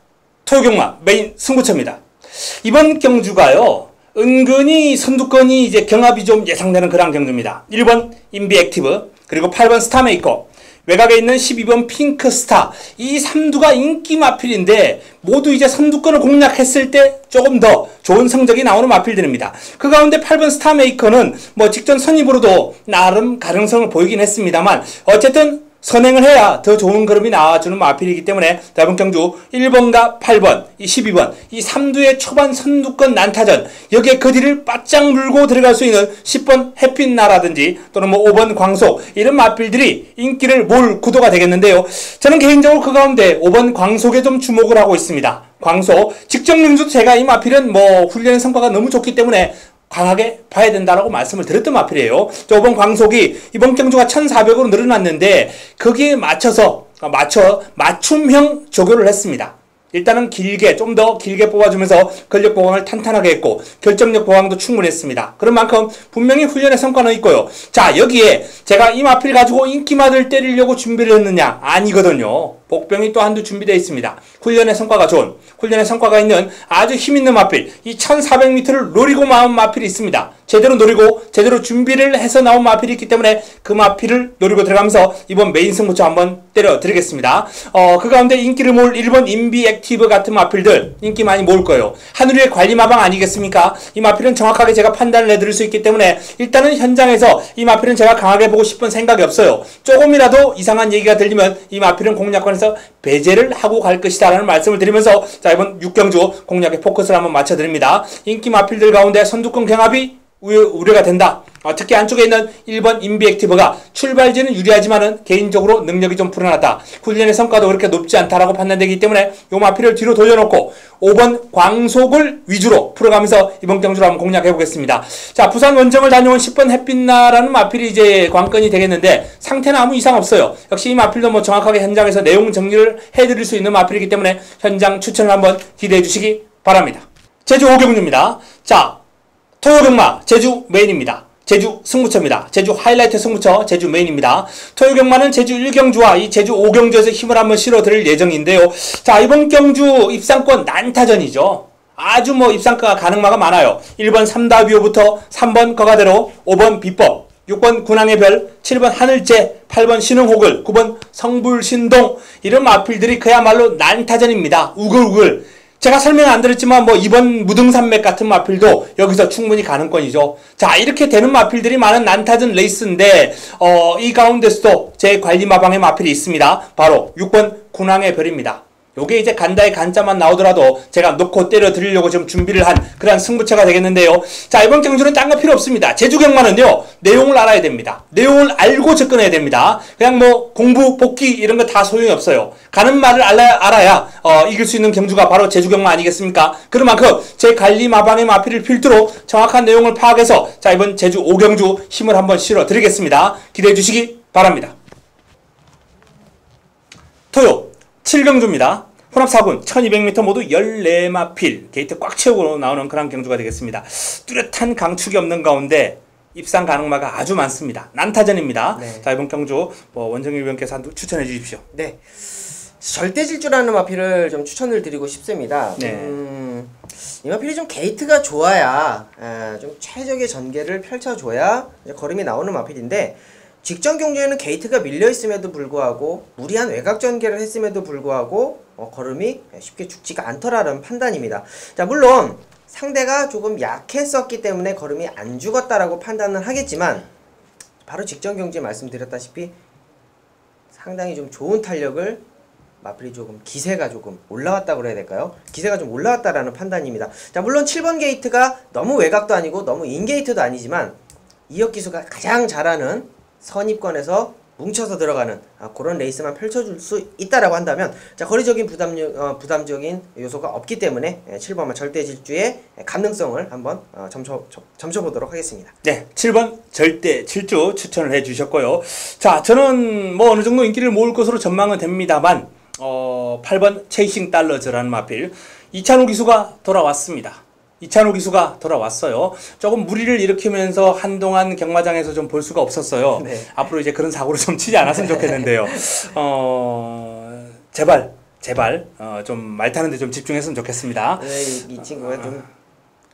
Speaker 1: 토요 경마 메인 승부처입니다. 이번 경주가요, 은근히 선두권이 이제 경합이 좀 예상되는 그런 경주입니다. 1번 인비 액티브, 그리고 8번 스타메이커, 외곽에 있는 12번 핑크스타, 이 3두가 인기 마필인데 모두 이제 선두권을 공략했을 때 조금 더 좋은 성적이 나오는 마필들입니다. 그 가운데 8번 스타메이커는 뭐 직전 선입으로도 나름 가능성을 보이긴 했습니다만 어쨌든 선행을 해야 더 좋은 그림이 나와주는 마필이기 때문에 이번 경주 1번과 8번, 이 12번, 이 3두의 초반 선두권 난타전, 여기에 그 뒤를 바짝 물고 들어갈 수 있는 10번 햇빛나라든지 또는 뭐 5번 광속, 이런 마필들이 인기를 몰 구도가 되겠는데요. 저는 개인적으로 그 가운데 5번 광속에 좀 주목을 하고 있습니다. 광속, 직전 경주도 제가 이 마필은 뭐 훈련의 성과가 너무 좋기 때문에 강하게 봐야 된다라고 말씀을 드렸던 마필이에요. 5번 광속이 이번 경주가 1400으로 늘어났는데 거기에 맞춤형 조교를 했습니다. 일단은 좀 더 길게 뽑아주면서 근력 보강을 탄탄하게 했고 결정력 보강도 충분했습니다. 그런 만큼 분명히 훈련의 성과는 있고요. 자, 여기에 제가 이 마필 가지고 인기마들 때리려고 준비를 했느냐? 아니거든요. 복병이 또 한두 준비되어 있습니다. 훈련의 성과가 좋은, 훈련의 성과가 있는 아주 힘있는 마필, 이 1400m를 노리고 나온 마필이 있습니다. 제대로 노리고 제대로 준비를 해서 나온 마필이 있기 때문에 그 마필을 노리고 들어가면서 이번 메인 승부처 한번 때려 드리겠습니다. 그 가운데 인기를 모을 1번 인비 액티브 같은 마필들 인기 많이 모을 거예요. 하늘의 관리 마방 아니겠습니까? 이 마필은 정확하게 제가 판단을 해드릴 수 있기 때문에 일단은 현장에서 이 마필은 제가 강하게 보고 싶은 생각이 없어요. 조금이라도 이상한 얘기가 들리면 이 마필은 공략권에서 배제를 하고 갈 것이다 라는 말씀을 드리면서 자, 이번 6경주 공략에 포커스를 한번 맞춰드립니다. 인기 마필들 가운데 선두권 경합이 우려가 된다. 특히 안쪽에 있는 1번 인비액티브가 출발지는 유리하지만은 개인적으로 능력이 좀 불어났다. 훈련의 성과도 그렇게 높지 않다라고 판단되기 때문에 요 마필을 뒤로 돌려놓고 5번 광속을 위주로 풀어가면서 이번 경주로 한번 공략해보겠습니다. 자, 부산 원정을 다녀온 10번 햇빛나라는 마필이 이제 관건이 되겠는데 상태는 아무 이상 없어요. 역시 이 마필도 뭐 정확하게 현장에서 내용 정리를 해드릴 수 있는 마필이기 때문에 현장 추천을 한번 기대해 주시기 바랍니다. 제주 5경주입니다. 자, 토요 경마 제주 메인입니다. 제주 승부처입니다. 제주 하이라이트 승부처 제주 메인입니다. 토요 경마는 제주 1경주와 이 제주 5경주에서 힘을 한번 실어드릴 예정인데요. 자, 이번 경주 입상권 난타전이죠. 아주 뭐 입상가가 가능마가 많아요. 1번 삼다비오부터 3번 거가대로, 5번 비법, 6번 군항의 별, 7번 하늘재, 8번 신흥호글, 9번 성불신동. 이런 마필들이 그야말로 난타전입니다. 우글우글. 제가 설명 안 드렸지만 뭐 이번 무등산맥 같은 마필도 여기서 충분히 가능권이죠. 자, 이렇게 되는 마필들이 많은 난타전 레이스인데 이 가운데서도 제 관리마방의 마필이 있습니다. 바로 6번 군항의 별입니다. 요게 이제 간다의 간자만 나오더라도 제가 놓고 때려 드리려고 좀 준비를 한 그런 승부처가 되겠는데요. 자, 이번 경주는 딴 거 필요 없습니다. 제주경마는요, 내용을 알아야 됩니다. 내용을 알고 접근해야 됩니다. 그냥 뭐 공부, 복기 이런 거 다 소용이 없어요. 가는 말을 알아야 이길 수 있는 경주가 바로 제주경마 아니겠습니까? 그런 만큼 제 관리마방의 마필을 필두로 정확한 내용을 파악해서 자, 이번 제주 5경주 힘을 한번 실어 드리겠습니다. 기대해 주시기 바랍니다. 토요 7경주입니다. 혼합 4군 1200m 모두 14마필 게이트 꽉 채우고 나오는 그런 경주가 되겠습니다. 뚜렷한 강축이 없는 가운데 입상 가능마가 아주 많습니다. 난타전입니다.
Speaker 2: 네.
Speaker 1: 자, 이번 경주 원정일 위원께서 추천해 주십시오.
Speaker 2: 네. 절대질주라는 마필을 좀 추천을 드리고 싶습니다.
Speaker 1: 네.
Speaker 2: 이 마필이 좀 게이트가 좋아야 좀 최적의 전개를 펼쳐줘야 이제 걸음이 나오는 마필인데, 직전 경주에는 게이트가 밀려있음에도 불구하고 무리한 외곽 전개를 했음에도 불구하고 걸음이 쉽게 죽지가 않더라는 판단입니다. 자, 물론 상대가 조금 약했었기 때문에 걸음이 안 죽었다라고 판단은 하겠지만, 바로 직전 경주에 말씀드렸다시피 상당히 좀 좋은 탄력을 마필이 조금 기세가 조금 올라왔다고 그래야 될까요? 기세가 좀 올라왔다라는 판단입니다. 자, 물론 7번 게이트가 너무 외곽도 아니고 너무 인게이트도 아니지만 이혁 기수가 가장 잘하는 선입권에서 뭉쳐서 들어가는 그런 레이스만 펼쳐줄 수 있다라고 한다면, 자, 거리적인 부담적인 요소가 없기 때문에 7번만 절대질주의 가능성을 한번 점쳐보도록 하겠습니다.
Speaker 1: 네, 7번 절대질주 추천을 해 주셨고요. 자, 저는 뭐 어느 정도 인기를 모을 것으로 전망은 됩니다만 8번 체이싱 달러즈라는 마필, 이찬호 기수가 돌아왔습니다. 이찬호 기수가 돌아왔어요. 조금 무리를 일으키면서 한동안 경마장에서 좀 볼 수가 없었어요.
Speaker 2: 네.
Speaker 1: 앞으로 이제 그런 사고를 좀 치지 않았으면 좋겠는데요. 제발 좀 말 타는데 좀 집중했으면 좋겠습니다.
Speaker 2: 네, 이 친구가 좀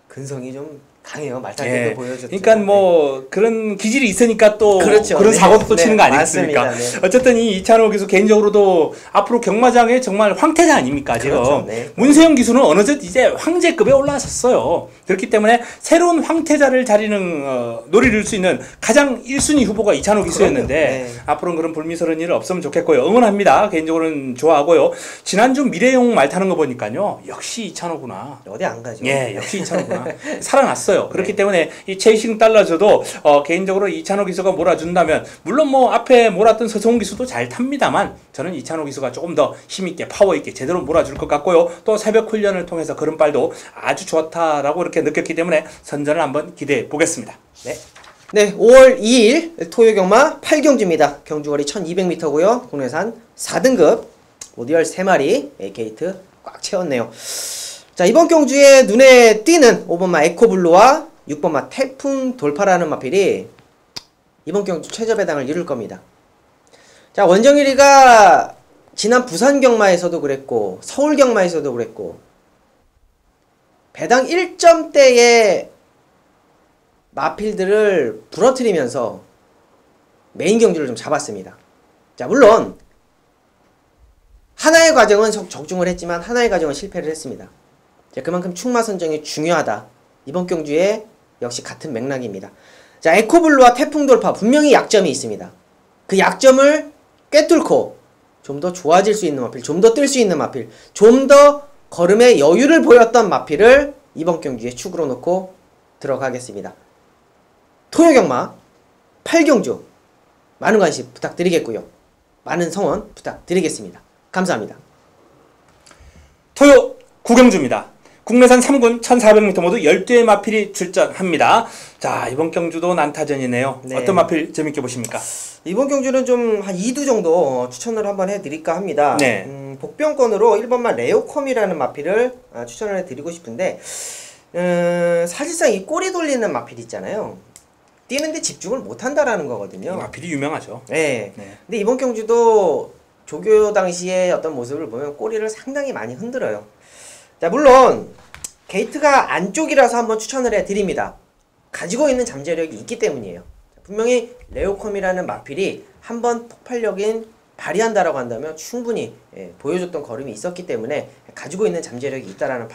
Speaker 2: 근성이 좀 강해요. 말타기도
Speaker 1: 예.
Speaker 2: 보여줬죠.
Speaker 1: 그러니까 뭐 그런 기질이 있으니까 또
Speaker 2: 그렇죠.
Speaker 1: 그런
Speaker 2: 네.
Speaker 1: 사고도 또
Speaker 2: 네.
Speaker 1: 치는 거 아니겠습니까?
Speaker 2: 맞습니다. 네.
Speaker 1: 어쨌든 이 이찬호 기수 개인적으로도 앞으로 경마장의 정말 황태자 아닙니까 지금.
Speaker 2: 그렇죠. 네.
Speaker 1: 문세영 기수는 어느덧 이제 황제급에 올라섰어요. 그렇기 때문에 새로운 황태자를 자리는 노릴 수 있는 가장 1순위 후보가 이찬호 기수였는데
Speaker 2: 네.
Speaker 1: 앞으로는 그런 불미스러운 일 없으면 좋겠고요. 응원합니다. 개인적으로는 좋아하고요. 지난주 미래용 말 타는 거 보니까요, 역시 이찬호구나.
Speaker 2: 어디 안 가죠.
Speaker 1: 예, 역시 이찬호구나. 살아났어요. 그렇기
Speaker 2: 네.
Speaker 1: 때문에 이 체이싱 달러져도 개인적으로 이찬호 기수가 몰아준다면, 물론 뭐 앞에 몰았던 서성훈 기수도 잘 탑니다만 저는 이찬호 기수가 조금 더 힘있게 파워있게 제대로 몰아줄 것 같고요. 또 새벽 훈련을 통해서 걸음발도 아주 좋다라고 이렇게 느꼈기 때문에 선전을 한번 기대해 보겠습니다.
Speaker 2: 네. 네, 5월 2일 토요경마 8경주입니다. 경주거리 1200m고요. 국내산 4등급 모두 13마리 게이트 꽉 채웠네요. 자, 이번 경주에 눈에 띄는 5번마 에코블루와 6번마 태풍 돌파라는 마필이 이번 경주 최저 배당을 이룰 겁니다. 자, 원정일이가 지난 부산 경마에서도 그랬고 서울 경마에서도 그랬고 배당 1점대의 마필들을 부러뜨리면서 메인 경주를 좀 잡았습니다. 자, 물론 하나의 과정은 적중을 했지만 하나의 과정은 실패를 했습니다. 자, 그만큼 충마 선정이 중요하다. 이번 경주에 역시 같은 맥락입니다. 자, 에코블루와 태풍 돌파 분명히 약점이 있습니다. 그 약점을 꿰뚫고 좀 더 좋아질 수 있는 마필, 좀 더 뜰 수 있는 마필, 좀 더 걸음의 여유를 보였던 마필을 이번 경주에 축으로 놓고 들어가겠습니다. 토요경마 8경주 많은 관심 부탁드리겠고요. 많은 성원 부탁드리겠습니다. 감사합니다.
Speaker 1: 토요 9경주입니다. 국내산 3군 1400m 모두 12의 마필이 출전합니다. 자, 이번 경주도 난타전이네요.
Speaker 2: 네.
Speaker 1: 어떤 마필 재밌게 보십니까?
Speaker 2: 이번 경주는 좀 한 2두 정도 추천을 한번 해드릴까 합니다.
Speaker 1: 네.
Speaker 2: 복병권으로 1번만 레오콤이라는 마필을 추천을 해드리고 싶은데, 사실상 이 꼬리 돌리는 마필 있잖아요. 뛰는데 집중을 못한다라는 거거든요.
Speaker 1: 마필이 유명하죠.
Speaker 2: 네.
Speaker 1: 네.
Speaker 2: 근데 이번 경주도 조교 당시의 어떤 모습을 보면 꼬리를 상당히 많이 흔들어요. 자, 물론 게이트가 안쪽이라서 한번 추천을 해드립니다. 가지고 있는 잠재력이 있기 때문이에요. 분명히 레오컴이라는 마필이 한번 폭발력인 발휘한다라고 한다면 충분히 보여줬던 걸음이 있었기 때문에 가지고 있는 잠재력이 있다라는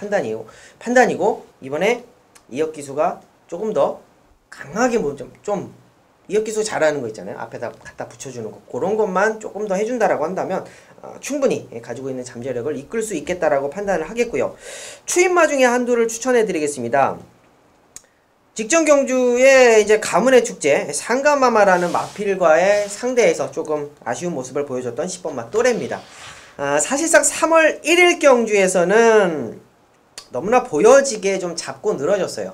Speaker 2: 판단이고 이번에 이역 기수가 조금 더 강하게 좀 이역 기수 잘하는 거 있잖아요. 앞에다 갖다 붙여주는 거 그런 것만 조금 더 해준다라고 한다면 충분히 가지고 있는 잠재력을 이끌 수 있겠다라고 판단을 하겠고요. 추인마 중에 한두를 추천해 드리겠습니다. 직전 경주에 이제 가문의 축제 상가마마라는 마필과의 상대에서 조금 아쉬운 모습을 보여줬던 10번마 또래입니다. 사실상 3월 1일 경주에서는 너무나 보여지게 좀 잡고 늘어졌어요.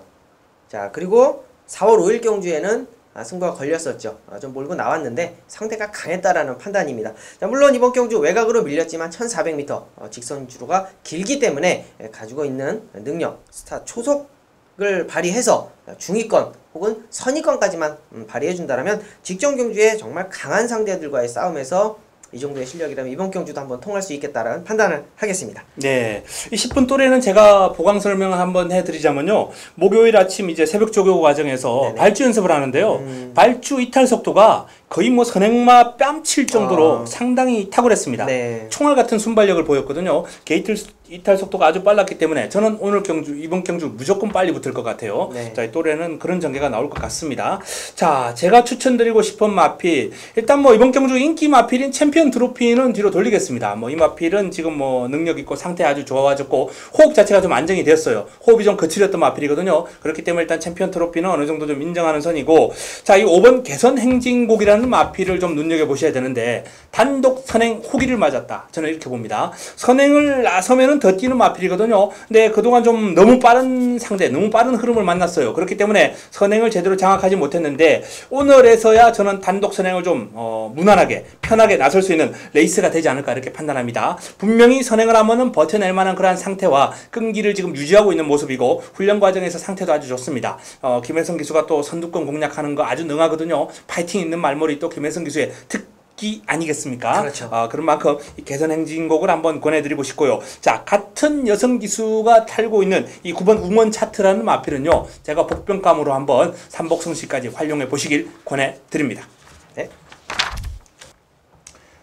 Speaker 2: 자, 그리고 4월 5일 경주에는 승부가 걸렸었죠. 좀 몰고 나왔는데 상대가 강했다라는 판단입니다. 자, 물론 이번 경주 외곽으로 밀렸지만 1400m 직선 주로가 길기 때문에 가지고 있는 능력, 스타 초속을 발휘해서 중위권 혹은 선위권까지만 발휘해준다면 직전 경주에 정말 강한 상대들과의 싸움에서 이 정도의 실력이라면 이번 경주도 한번 통할 수 있겠다라는 판단을 하겠습니다.
Speaker 1: 네. 이 10분 또래는 제가 보강 설명을 한번 해드리자면요. 목요일 아침 이제 새벽 조교 과정에서
Speaker 2: 네네.
Speaker 1: 발주 연습을 하는데요. 발주 이탈 속도가 거의 뭐 선행마 뺨칠 정도로 상당히 탁월했습니다.
Speaker 2: 네.
Speaker 1: 총알 같은 순발력을 보였거든요. 게이트 이탈 속도가 아주 빨랐기 때문에 저는 오늘 경주, 이번 경주 무조건 빨리 붙을 것 같아요.
Speaker 2: 네.
Speaker 1: 자, 이 또래는 그런 전개가 나올 것 같습니다. 자, 제가 추천드리고 싶은 마필. 일단 뭐 이번 경주 인기 마필인 챔피언 트로피는 뒤로 돌리겠습니다. 뭐 이 마필은 지금 뭐 능력 있고 상태 아주 좋아졌고 호흡 자체가 좀 안정이 되었어요. 호흡이 좀 거칠었던 마필이거든요. 그렇기 때문에 일단 챔피언 트로피는 어느 정도 좀 인정하는 선이고, 자, 이 5번 개선 행진곡이라는 마필을 좀 눈여겨보셔야 되는데, 단독 선행 호기를 맞았다. 저는 이렇게 봅니다. 선행을 나서면은 더 뛰는 마필이거든요. 근데 그동안 좀 너무 빠른 상대, 너무 빠른 흐름을 만났어요. 그렇기 때문에 선행을 제대로 장악하지 못했는데, 오늘에서야 저는 단독 선행을 좀 무난하게 편하게 나설 수 있는 레이스가 되지 않을까 이렇게 판단합니다. 분명히 선행을 하면은 버텨낼 만한 그러한 상태와 끈기를 지금 유지하고 있는 모습이고, 훈련 과정에서 상태도 아주 좋습니다. 김혜성 기수가 또 선두권 공략하는 거 아주 능하거든요. 파이팅 있는 말머리 또 김혜성 기수의 특기 아니겠습니까?
Speaker 2: 그렇죠.
Speaker 1: 그런 만큼 이 개선 행진곡을 한번 권해드리고 싶고요. 자, 같은 여성 기수가 탈고 있는 이 9번 우먼 차트라는 마필은요, 제가 복병감으로 한번 삼복성시까지 활용해 보시길 권해드립니다.
Speaker 2: 네.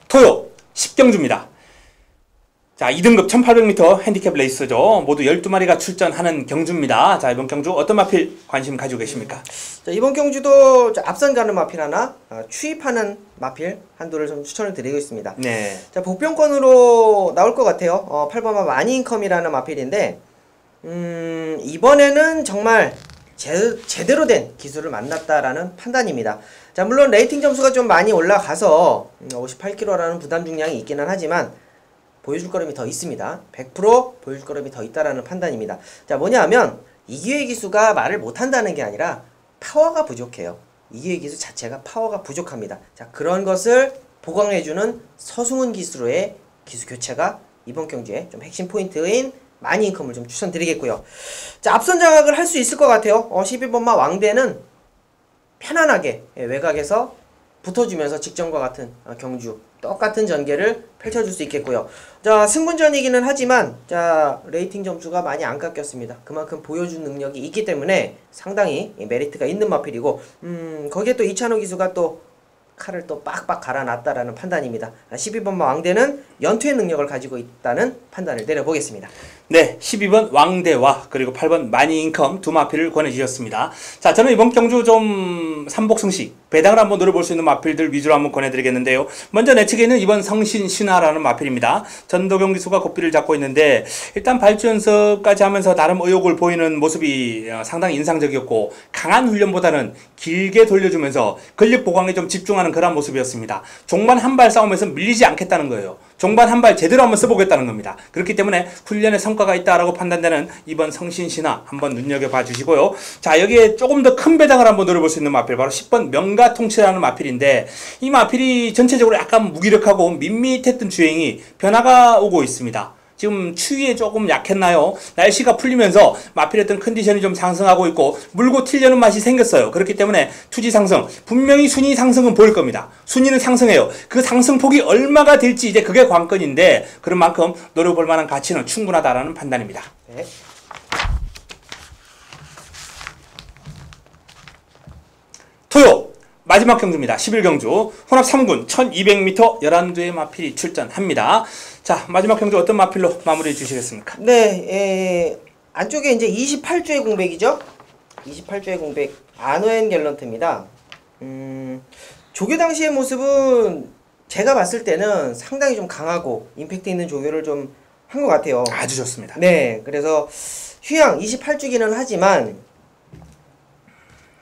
Speaker 1: 토요 10경주입니다. 자, 2등급 1800m 핸디캡 레이스죠. 모두 12마리가 출전하는 경주입니다. 자, 이번 경주 어떤 마필 관심 가지고 계십니까?
Speaker 2: 자, 이번 경주도 앞선 가는 마필 하나, 추입하는 마필 한두를 좀 추천을 드리고 있습니다.
Speaker 1: 네.
Speaker 2: 자, 복병권으로 나올 것 같아요. 8번마 마니인컴이라는 마필인데, 이번에는 정말 제대로 된 기술을 만났다라는 판단입니다. 자, 물론 레이팅 점수가 좀 많이 올라가서 58kg라는 부담 중량이 있기는 하지만 보여줄 거름이 더 있습니다. 100% 보여줄 거름이 더 있다라는 판단입니다. 자, 뭐냐 하면 이기회 기수가 말을 못한다는 게 아니라 파워가 부족해요. 이기회 기수 자체가 파워가 부족합니다. 자, 그런 것을 보강해주는 서승훈 기수로의 기수 교체가 이번 경주에 좀 핵심 포인트인 마니인컴을 좀 추천드리겠고요. 자, 앞선 장악을 할 수 있을 것 같아요. 11번마 왕대는 편안하게 외곽에서 붙어주면서 직전과 같은 경주 똑같은 전개를 펼쳐줄 수 있겠고요. 자, 승분전이기는 하지만 자, 레이팅 점수가 많이 안 깎였습니다. 그만큼 보여준 능력이 있기 때문에 상당히 메리트가 있는 마필이고, 거기에 또 이찬호 기수가 또 칼을 또 빡빡 갈아놨다라는 판단입니다. 12번마 왕대는 연투의 능력을 가지고 있다는 판단을 내려보겠습니다.
Speaker 1: 네, 12번 왕대와 그리고 8번 마니인컴 두 마필을 권해주셨습니다. 자, 저는 이번 경주 좀 삼복승식 배당을 한번 노려볼 수 있는 마필들 위주로 한번 권해드리겠는데요. 먼저 내 측에 있는 이번 성신신화라는 마필입니다. 전도경 기수가 고삐를 잡고 있는데, 일단 발주 연습까지 하면서 나름 의욕을 보이는 모습이 상당히 인상적이었고, 강한 훈련보다는 길게 돌려주면서 근력 보강에 좀 집중하는 그런 모습이었습니다. 종반 한 발 싸움에서 밀리지 않겠다는 거예요. 종반 한 발 제대로 한번 써보겠다는 겁니다. 그렇기 때문에 훈련의 성과가 있다라고 판단되는 이번 성신신화 한번 눈여겨봐 주시고요. 자, 여기에 조금 더 큰 배당을 한번 노려볼 수 있는 마필, 바로 10번 명가통치라는 마필인데, 이 마필이 전체적으로 약간 무기력하고 밋밋했던 주행이 변화가 오고 있습니다. 지금 추위에 조금 약했나요? 날씨가 풀리면서 마필했던 컨디션이 좀 상승하고 있고 물고 튀려는 맛이 생겼어요. 그렇기 때문에 투지 상승, 분명히 순위 상승은 보일 겁니다. 순위는 상승해요. 그 상승폭이 얼마가 될지 이제 그게 관건인데, 그런 만큼 노려볼 만한 가치는 충분하다라는 판단입니다.
Speaker 2: 네.
Speaker 1: 마지막 경주입니다. 11경주 혼합 3군 1200m 11두의 마필이 출전합니다. 자, 마지막 경주 어떤 마필로 마무리해 주시겠습니까?
Speaker 2: 네, 안쪽에 이제 28주의 공백이죠. 28주의 공백 아노엔 갤런트입니다. 조교 당시의 모습은 제가 봤을 때는 상당히 좀 강하고 임팩트 있는 조교를 좀 한 것 같아요.
Speaker 1: 아주 좋습니다.
Speaker 2: 네, 그래서 휴양 28주기는 하지만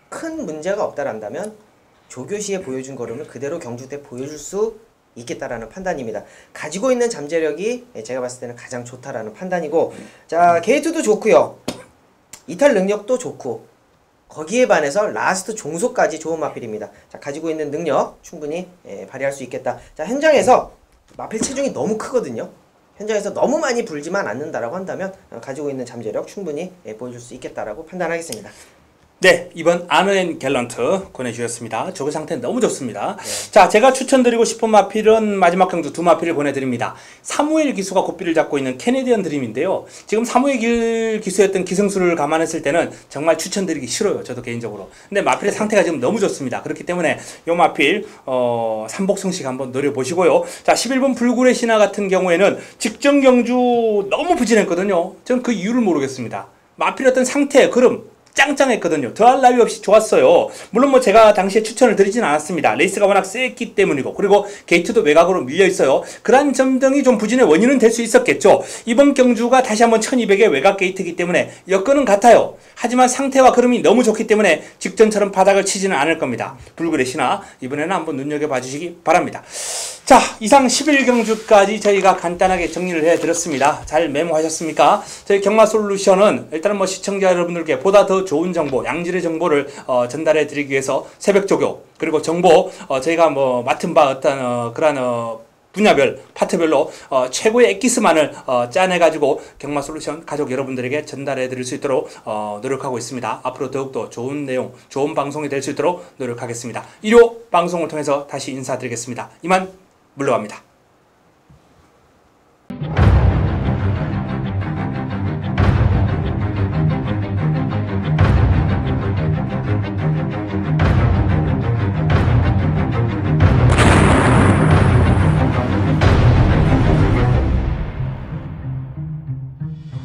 Speaker 2: 큰 문제가 없다란다면 조교 시에 보여준 걸음을 그대로 경주 때 보여줄 수 있겠다라는 판단입니다. 가지고 있는 잠재력이 제가 봤을 때는 가장 좋다라는 판단이고, 자, 게이트도 좋고요. 이탈 능력도 좋고, 거기에 반해서 라스트 종속까지 좋은 마필입니다. 자, 가지고 있는 능력 충분히 발휘할 수 있겠다. 자, 현장에서 마필 체중이 너무 크거든요. 현장에서 너무 많이 불지만 않는다라고 한다면 가지고 있는 잠재력 충분히 보여줄 수 있겠다라고 판단하겠습니다.
Speaker 1: 네, 이번 아노엔 갤런트 보내주셨습니다. 조교 상태는 너무 좋습니다. 네. 자, 제가 추천드리고 싶은 마필은 마지막 경주 두 마필을 보내드립니다. 사무엘 기수가 고삐를 잡고 있는 캐네디언 드림인데요. 지금 사무엘 기수였던 기승수를 감안했을 때는 정말 추천드리기 싫어요. 저도 개인적으로. 근데 마필의 상태가 지금 너무 좋습니다. 그렇기 때문에 이 마필 삼복승식 한번 노려보시고요. 자, 11번 불굴의 신화 같은 경우에는 직전 경주 너무 부진했거든요. 저는 그 이유를 모르겠습니다. 마필 어떤 상태, 걸음 짱짱했거든요. 더할 나위 없이 좋았어요. 물론 뭐 제가 당시에 추천을 드리진 않았습니다. 레이스가 워낙 셌기 때문이고, 그리고 게이트도 외곽으로 밀려 있어요. 그러한 점 등이 좀 부진의 원인은 될 수 있었겠죠. 이번 경주가 다시 한번 1200의 외곽 게이트이기 때문에 여건은 같아요. 하지만 상태와 걸음이 너무 좋기 때문에 직전처럼 바닥을 치지는 않을 겁니다. 불굴의 신화 이번에는 한번 눈여겨봐 주시기 바랍니다. 자, 이상 11경주까지 저희가 간단하게 정리를 해드렸습니다. 잘 메모하셨습니까? 저희 경마솔루션은 일단은 뭐 시청자 여러분들께 보다 더 좋은 정보, 양질의 정보를 전달해 드리기 위해서 새벽 조교, 그리고 정보, 저희가 뭐 맡은 바 어떤 그러한 분야별, 파트별로 최고의 엑기스만을 짜내가지고 경마솔루션 가족 여러분들에게 전달해 드릴 수 있도록 노력하고 있습니다. 앞으로 더욱더 좋은 내용, 좋은 방송이 될 수 있도록 노력하겠습니다. 일요 방송을 통해서 다시 인사드리겠습니다. 이만 물러갑니다.